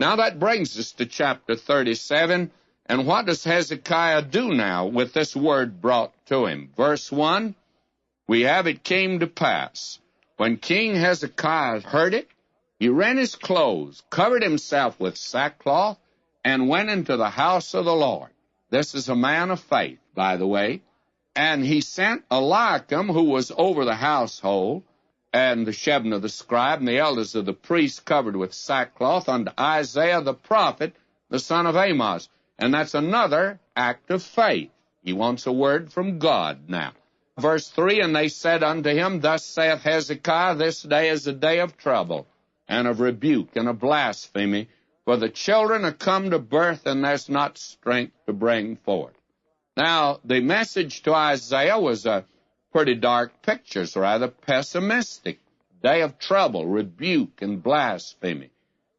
Now that brings us to chapter 37, and what does Hezekiah do now with this word brought to him? Verse 1, we have, it came to pass, when King Hezekiah heard it, he rent his clothes, covered himself with sackcloth, and went into the house of the Lord. This is a man of faith, by the way. And he sent Eliakim, who was over the household, and the Shebna the scribe, and the elders of the priests covered with sackcloth, unto Isaiah the prophet, the son of Amoz. And that's another act of faith. He wants a word from God now. Verse 3, and they said unto him, Thus saith Hezekiah, this day is a day of trouble, and of rebuke, and of blasphemy, for the children are come to birth, and there's not strength to bring forth. Now, the message to Isaiah was a pretty dark picture, it's rather pessimistic. Day of trouble, rebuke, and blasphemy.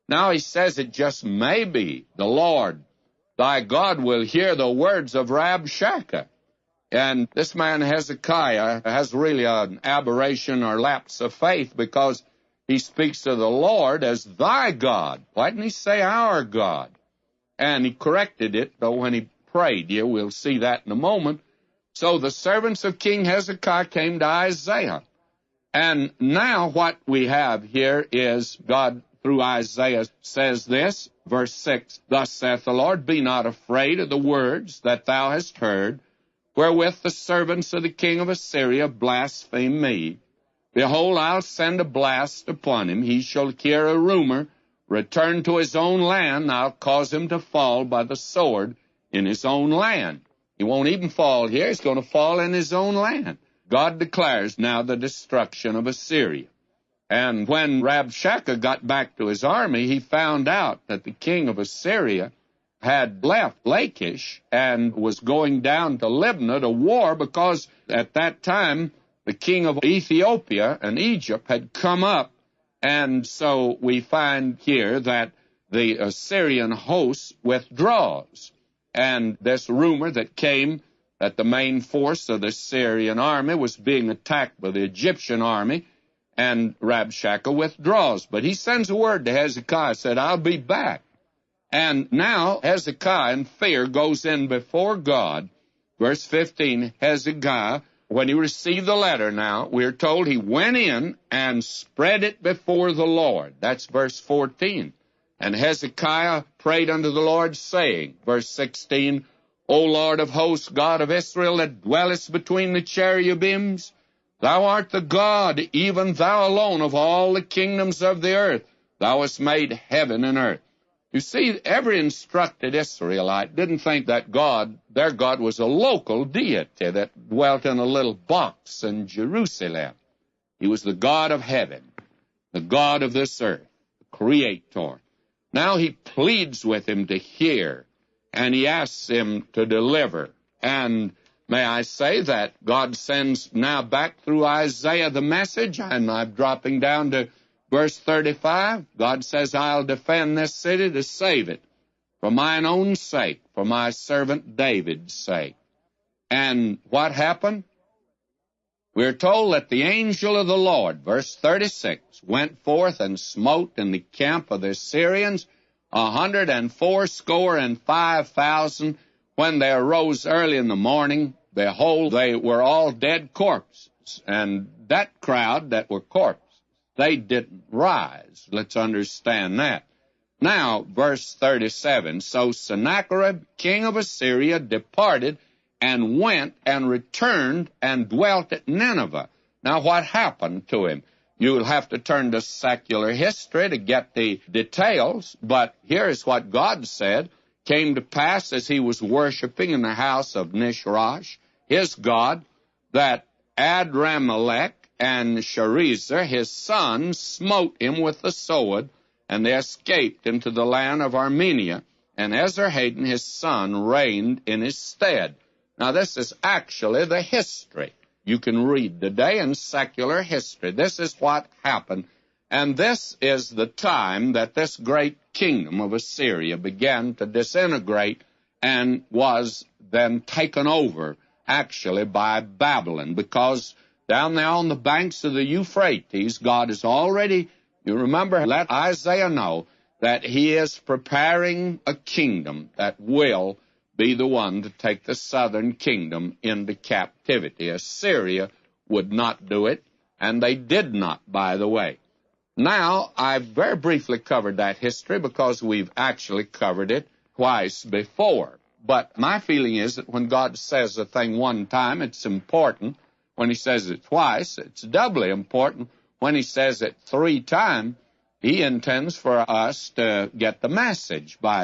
Now he says it just may be the Lord, thy God, will hear the words of Rabshakeh. And this man Hezekiah has really an aberration or lapse of faith, because he speaks of the Lord as thy God. Why didn't he say our God? And he corrected it, though, when he prayed. Here, we'll see that in a moment. So the servants of King Hezekiah came to Isaiah. And now what we have here is God, through Isaiah, says this, verse 6, Thus saith the Lord, Be not afraid of the words that thou hast heard, wherewith the servants of the king of Assyria blaspheme me. Behold, I'll send a blast upon him. He shall hear a rumor, return to his own land. I'll cause him to fall by the sword in his own land. He won't even fall here. He's going to fall in his own land. God declares now the destruction of Assyria. And when Rabshakeh got back to his army, he found out that the king of Assyria had left Lachish and was going down to Libnah to war, because at that time the king of Ethiopia and Egypt had come up. And so we find here that the Assyrian host withdraws. And this rumor that came that the main force of the Syrian army was being attacked by the Egyptian army, and Rabshakeh withdraws. But he sends a word to Hezekiah, said, I'll be back. And now Hezekiah, in fear, goes in before God. Verse 15, Hezekiah, when he received the letter now, we're told he went in and spread it before the Lord. That's verse 14. And Hezekiah prayed unto the Lord, saying, verse 16, O Lord of hosts, God of Israel, that dwellest between the cherubims, thou art the God, even thou alone, of all the kingdoms of the earth. Thou hast made heaven and earth. You see, every instructed Israelite didn't think that God, their God, was a local deity that dwelt in a little box in Jerusalem. He was the God of heaven, the God of this earth, the Creator. Now he pleads with him to hear, and he asks him to deliver. And may I say that God sends now back through Isaiah the message, and I'm dropping down to verse 35, God says, I'll defend this city to save it for mine own sake, for my servant David's sake. And what happened? We're told that the angel of the Lord, verse 36, went forth and smote in the camp of the Assyrians 185,000. When they arose early in the morning, behold, they were all dead corpses. And that crowd that were corpses, they didn't rise. Let's understand that. Now, verse 37, So Sennacherib, king of Assyria, departed and went and returned and dwelt at Nineveh. Now, what happened to him? You'll have to turn to secular history to get the details, but here's what God said. Came to pass as he was worshiping in the house of Nishrosh, his god, that Adramelech and Sharezer, his son, smote him with the sword, and they escaped into the land of Armenia, and Esarhaddon, his son, reigned in his stead. Now, this is actually the history. You can read today in secular history. This is what happened, and this is the time that this great kingdom of Assyria began to disintegrate and was then taken over, actually, by Babylon, because down there on the banks of the Euphrates, God has already, you remember, let Isaiah know that he is preparing a kingdom that will be the one to take the southern kingdom into captivity. Assyria would not do it, and they did not, by the way. Now, I've very briefly covered that history because we've actually covered it twice before. But my feeling is that when God says a thing one time, it's important. When he says it twice, it's doubly important. When he says it 3 times, he intends for us to get the message by